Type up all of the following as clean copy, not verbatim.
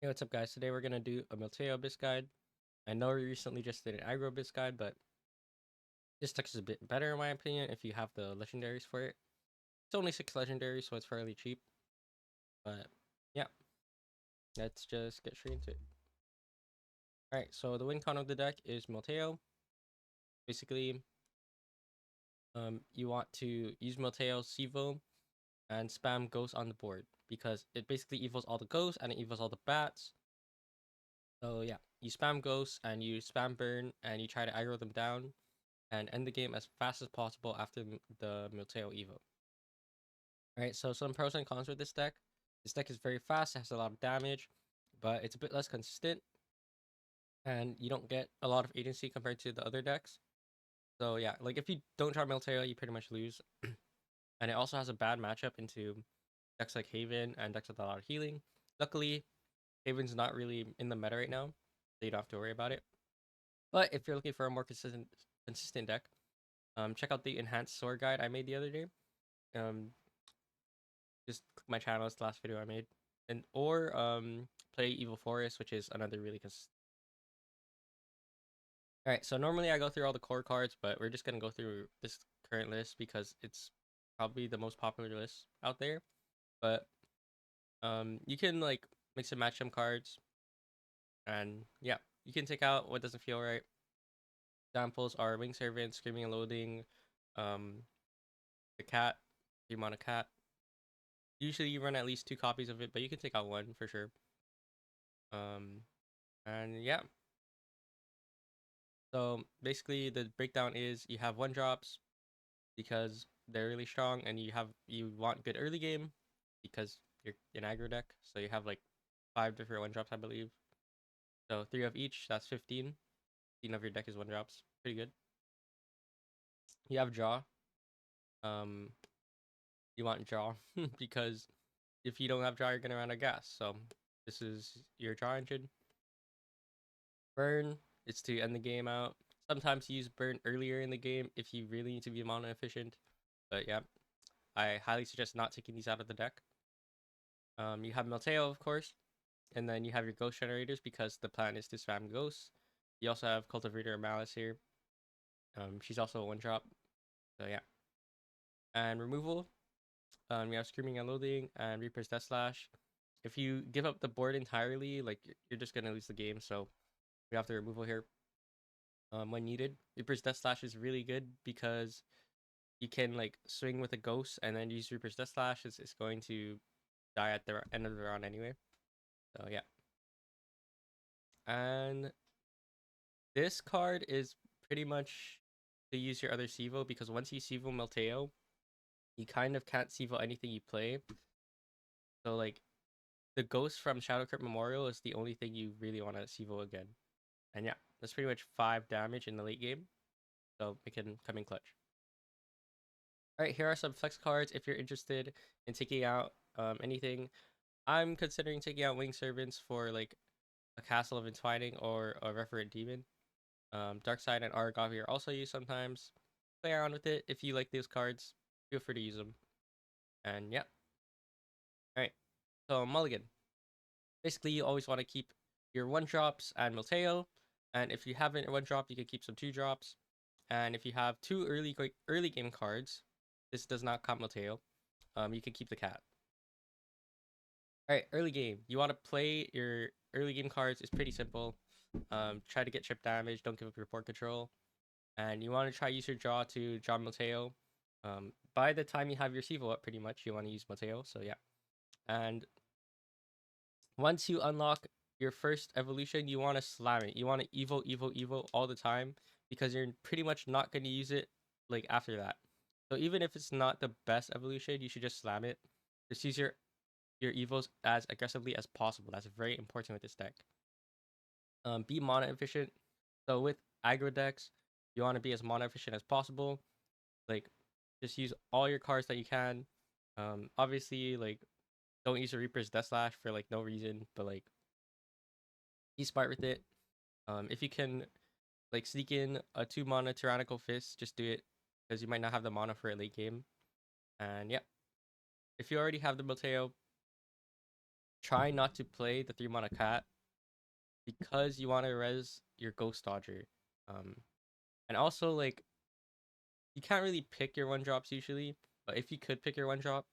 Hey, what's up, guys? Today we're gonna do a Milteo Abyss guide. I know we recently just did an aggro Abyss guide, but this deck is a bit better in my opinion if you have the legendaries for it. It's only 6 legendaries, so it's fairly cheap. But yeah, let's just get straight into it. Alright, so the win con of the deck is Milteo. Basically, you want to use Milteo's Sivo and spam ghosts on the board because it basically evils all the ghosts and it evils all the bats. So yeah, you spam ghosts and you spam burn and you try to aggro them down and end the game as fast as possible after the Milteo Evo. Alright, so some pros and cons with this deck. This deck is very fast, it has a lot of damage, but it's a bit less consistent, and you don't get a lot of agency compared to the other decks. So yeah, like if you don't draw Milteo, you pretty much lose. And it also has a bad matchup into decks like Haven and decks with a lot of healing. Luckily, Haven's not really in the meta right now, so you don't have to worry about it. But if you're looking for a more consistent deck, check out the enhanced sword guide I made the other day. Um, just click my channel. It's the last video I made, and or play Evil Forest, which is another really All right, so normally I go through all the core cards, but we're just gonna go through this current list because it's probably the most popular list out there. But you can like mix and match some cards, and yeah, you can take out what doesn't feel right. Examples are Wing Servant, Screaming and Loading, um, the cat, the amount of cat. Usually you run at least 2 copies of it, but you can take out one for sure. Um, and yeah, so basically the breakdown is you have 1-drops because they're really strong, and you want good early game because you're an aggro deck. So you have like 5 different 1-drops, I believe. So 3 of each, that's 15. 15 of your deck is 1-drops. Pretty good. You have draw. Um, you want draw because if you don't have draw, you're gonna run out of gas. So this is your draw engine. Burn is to end the game out. Sometimes you use burn earlier in the game if you really need to be mana efficient. But yeah, I highly suggest not taking these out of the deck. You have Milteo, of course, and then you have your ghost generators because the plan is to spam ghosts. You also have Cultivator of Malice here. She's also a 1-drop. So yeah. And removal, we have Screaming and Loathing and Reaper's Death Slash. If you give up the board entirely, like you're just gonna lose the game. So we have the removal here. When needed, Reaper's Death Slash is really good because you can like swing with a ghost and then use Reaper's Death Slash. It's going to die at the end of the round anyway. So yeah. And this card is pretty much to use your other Sivo because once you Sivo Milteo, you kind of can't Sivo anything you play. So like the ghost from Shadow Crypt Memorial is the only thing you really want to Sivo again. And yeah, that's pretty much 5 damage in the late game. So it can come in clutch. Alright, here are some flex cards if you're interested in taking out anything. I'm considering taking out Wing Servants for like a Castle of Entwining or a Referent Demon. Darkside and Aragavi are also used sometimes. Play around with it. If you like those cards, feel free to use them. And yeah. Alright. So Mulligan. Basically, you always want to keep your 1-drops and Milteo. And if you haven't 1-drop, you can keep some 2-drops. And if you have 2 early game cards, this does not count Milteo. You can keep the cat. Alright, early game. You want to play your early game cards. It's pretty simple. Try to get chip damage. Don't give up your board control. And you want to try use your draw to draw Milteo. By the time you have your Sivo up, pretty much, you want to use Milteo. So yeah. And once you unlock your first evolution, you want to slam it. You want to Evo all the time because you're pretty much not going to use it like after that. So even if it's not the best evolution, you should just slam it. Just use your evos as aggressively as possible. That's very important with this deck. Be mana efficient. So with aggro decks, you want to be as mana efficient as possible. Like, just use all your cards that you can. Obviously, like, don't use a Reaper's Death Slash for like no reason, but like, be smart with it. If you can, like, sneak in a 2-mana Tyrannical Fist, just do it because you might not have the mana for a late game. And yeah, if you already have the Milteo, try not to play the 3 mana cat because you want to res your Ghost Dodger. And also like you can't really pick your 1-drops usually, but if you could pick your 1-drop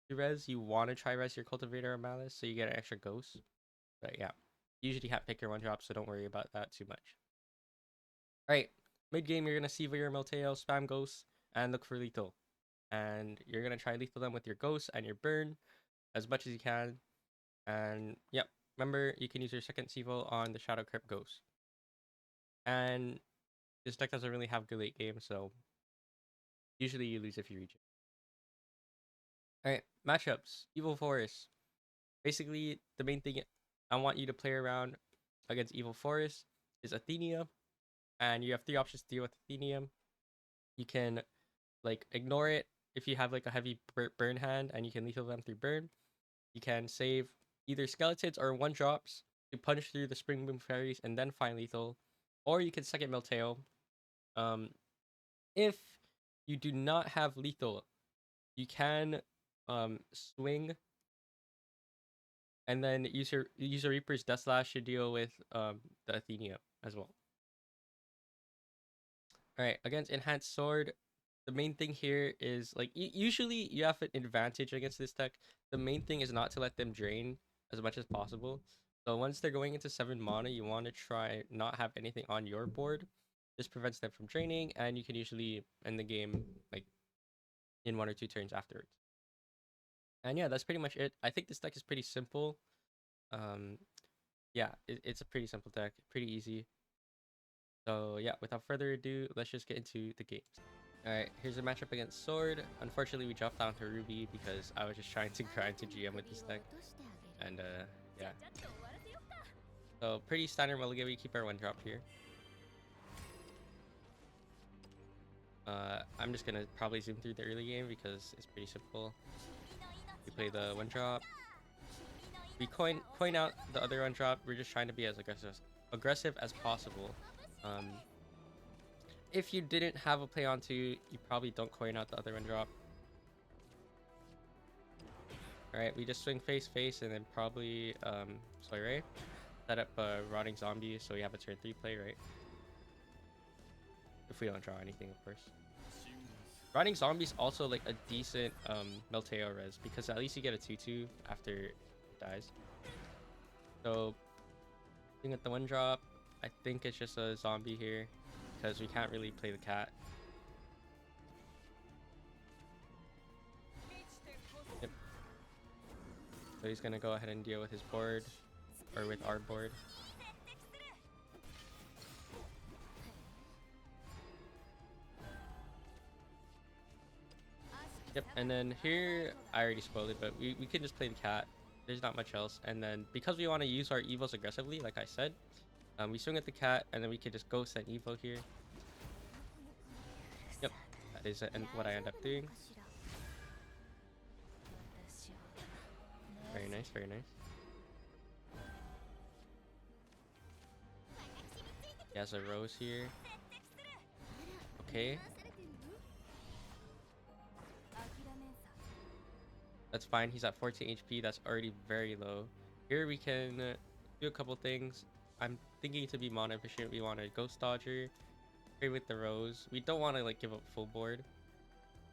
to res, you want to try res your Cultivator or Malice so you get an extra ghost. But yeah, usually have pick your 1-drop, so don't worry about that too much. Alright, mid game you're gonna Siva your Milteo, spam ghosts, and look for lethal. And you're gonna try lethal them with your ghost and your burn as much as you can. And yep, remember you can use your second Sivo on the Shadow Crypt Ghost. And this deck doesn't really have good late game, so usually you lose if you reach it. Alright, matchups. Evil Forest. Basically, the main thing I want you to play around against Evil Forest is Athenia. And you have 3 options to deal with Athenia. You can like ignore it if you have like a heavy burn hand and you can lethal them through burn. You can save either skeletons or 1-drops to punch through the Spring Boom Fairies and then find lethal. Or you can second Milteo. If you do not have lethal, you can swing and then use your Reaper's Death Slash to deal with the Athenia as well. Alright, against Enhanced Sword, the main thing here is like usually you have an advantage against this deck. The main thing is not to let them drain as much as possible. So once they're going into 7 mana, you want to try not have anything on your board. This prevents them from draining, and you can usually end the game like in 1 or 2 turns afterwards. And yeah, that's pretty much it. I think this deck is pretty simple. Yeah, it's a pretty simple deck, pretty easy. So yeah, without further ado, let's just get into the games. Alright, here's a matchup against Sword. Unfortunately, we dropped down to Ruby because I was just trying to grind to GM with this deck. And yeah. So pretty standard mulligan, we keep our 1-drop here. I'm just gonna probably zoom through the early game because it's pretty simple. We play the 1-drop. We coin out the other 1-drop. We're just trying to be as aggressive as possible. If you didn't have a play on 2, you probably don't coin out the other 1-drop. Alright, we just swing face and then probably Soiree. Set up a Rotting Zombie so we have a turn 3 play, right? If we don't draw anything, of course. Rotting Zombie is also like a decent Milteo res because at least you get a 2/2 after it dies. So, looking at the 1-drop, I think it's just a zombie here because we can't really play the cat. Yep. So he's gonna go ahead and deal with his board, or with our board. Yep, and then here, I already spoiled it, but we can just play the cat. There's not much else. And then because we want to use our evos aggressively, like I said, we swing at the cat, and then we can just ghost and evo here. Yep, that is what I end up doing. Very nice, very nice. He has a rose here. Okay. That's fine. He's at 14 HP. That's already very low. Here we can do a couple things. I'm thinking to be mana efficient. We want a Ghost Dodger. Trade with the Rose. We don't want to like give up full board.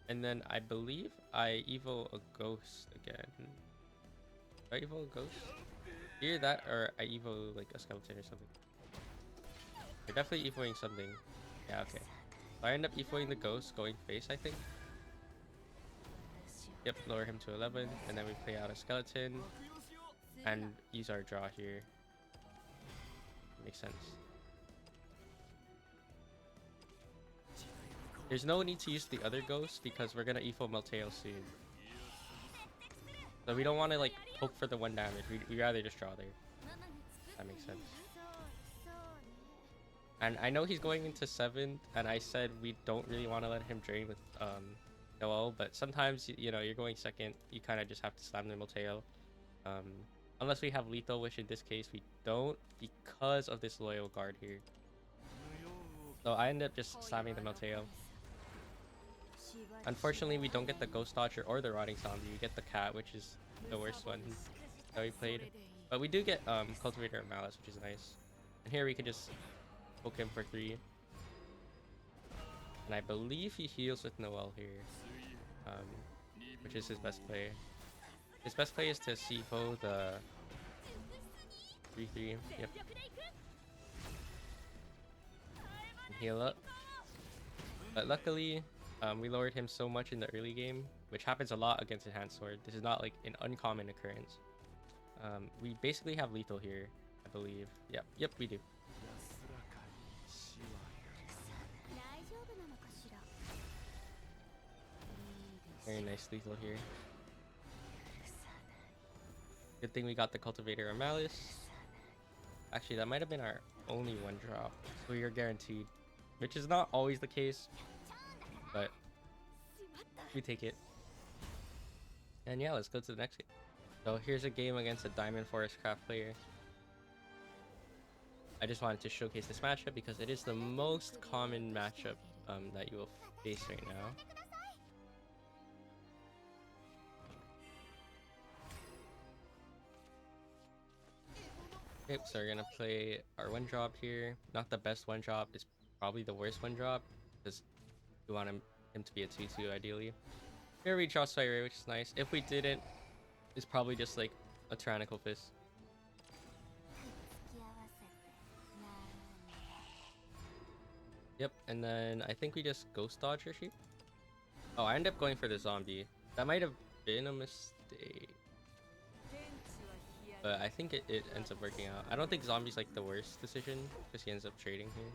And then I believe I evo a Ghost again. Do I evo a Ghost? Either that or I evo like a Skeleton or something. We're definitely evoing something. Yeah, okay. So I end up evoing the Ghost, going face, I think. Yep, lower him to 11, and then we play out a Skeleton and use our draw here. Makes sense. There's no need to use the other Ghost because we're gonna evo Milteo soon. So we don't want to like poke for the 1 damage. We rather just draw there. That makes sense. And I know he's going into 7th, and I said we don't really want to let him drain with Noel, but sometimes you know you're going 2nd, you kind of just have to slam the Milteo. Unless we have lethal, which in this case we don't because of this loyal guard here. So I end up just slamming the Milteo. Unfortunately, we don't get the Ghost Dodger or the Rotting Zombie. We get the cat, which is the worst one. that we played. But we do get Cultivator of Malice, which is nice. And here we can just poke him for 3. And I believe he heals with Noel here, which is his best play. His best play is to Sivo the 3-3. Yep. And heal up. But luckily, we lowered him so much in the early game, which happens a lot against Enhanced Sword. This is not like an uncommon occurrence. We basically have lethal here, I believe. Yep, we do. Very nice lethal here. Good thing we got the Cultivator of Malice. Actually, that might have been our only 1-drop, so we are guaranteed, which is not always the case, but we take it. And yeah, let's go to the next game. So here's a game against a Diamond Forest Craft player. I just wanted to showcase this matchup because it is the most common matchup that you will face right now. Okay, so we're gonna play our 1-drop here. Not the best 1-drop, it's probably the worst 1-drop because we want him to be a 2-2 ideally. Here we draw Soiree, which is nice. If we didn't, it's probably just like a Tyrannical Fist. Yep, and then I think we just Ghost Dodge her Sheep. Oh, I ended up going for the Zombie. That might have been a mistake, but I think it ends up working out. I don't think Zombie's like the worst decision because he ends up trading here.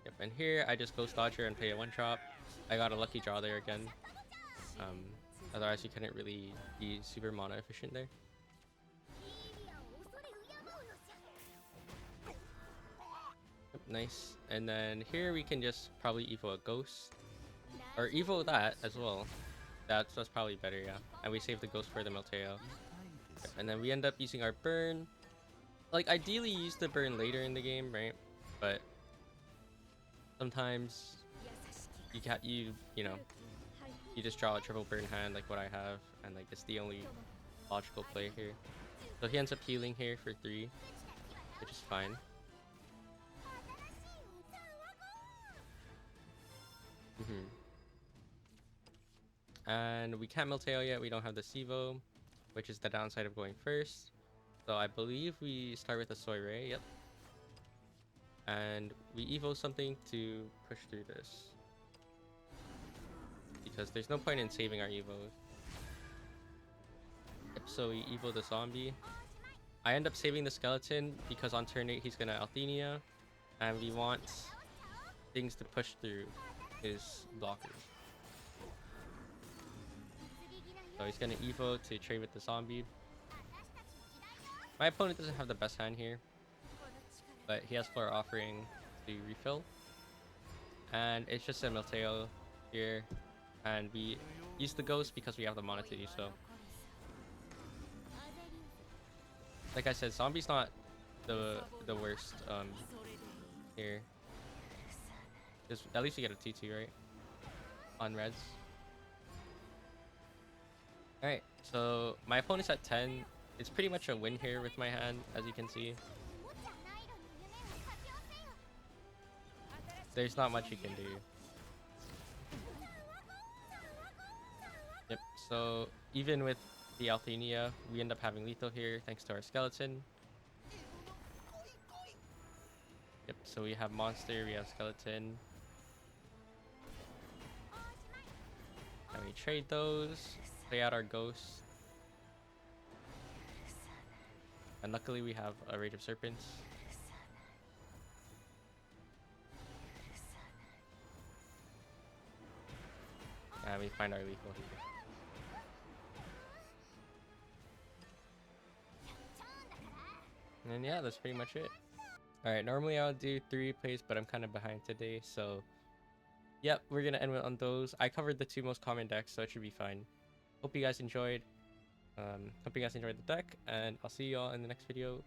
Yep, and here I just Ghost Dodge her and play a 1-drop. I got a lucky draw there again. Otherwise you couldn't really be super mana efficient there. Yep, nice. And then here we can just probably evo a Ghost. Or evo that as well. That's probably better, yeah. And we save the Ghost for the Milteo. And then we end up using our burn. Like, ideally you use the burn later in the game, right? But sometimes you know, you just draw a triple burn hand like what I have, and like it's the only logical play here. So he ends up healing here for 3, which is fine. And we can't Milteo yet, we don't have the Sivo, which is the downside of going first. So I believe we start with a Soiree, yep. And we evo something to push through this, because there's no point in saving our evos. Yep, so we evo the Zombie. I end up saving the Skeleton because on turn 8 he's gonna Althenia, and we want things to push through his blockers. So he's gonna evo to trade with the Zombie. My opponent doesn't have the best hand here, but he has Floor Offering to refill. And it's just a Milteo here, and we use the Ghost because we have the mana to do so. Like I said, Zombie's not the worst here. Just at least you get a 2-2, right? On reds. Alright, so my opponent's at 10. It's pretty much a win here with my hand, as you can see. There's not much you can do. Yep, so even with the Althenia, we end up having lethal here thanks to our Skeleton. Yep, so we have Monster, we have Skeleton. And we trade those, play out our Ghost. And luckily we have a Rage of Serpents. And we find our lethal here. And yeah, that's pretty much it. Alright, normally I would do 3 plays, but I'm kind of behind today, so yep, we're gonna end on those. I covered the 2 most common decks, so it should be fine. Hope you guys enjoyed. Hope you guys enjoyed the deck, and I'll see you all in the next video.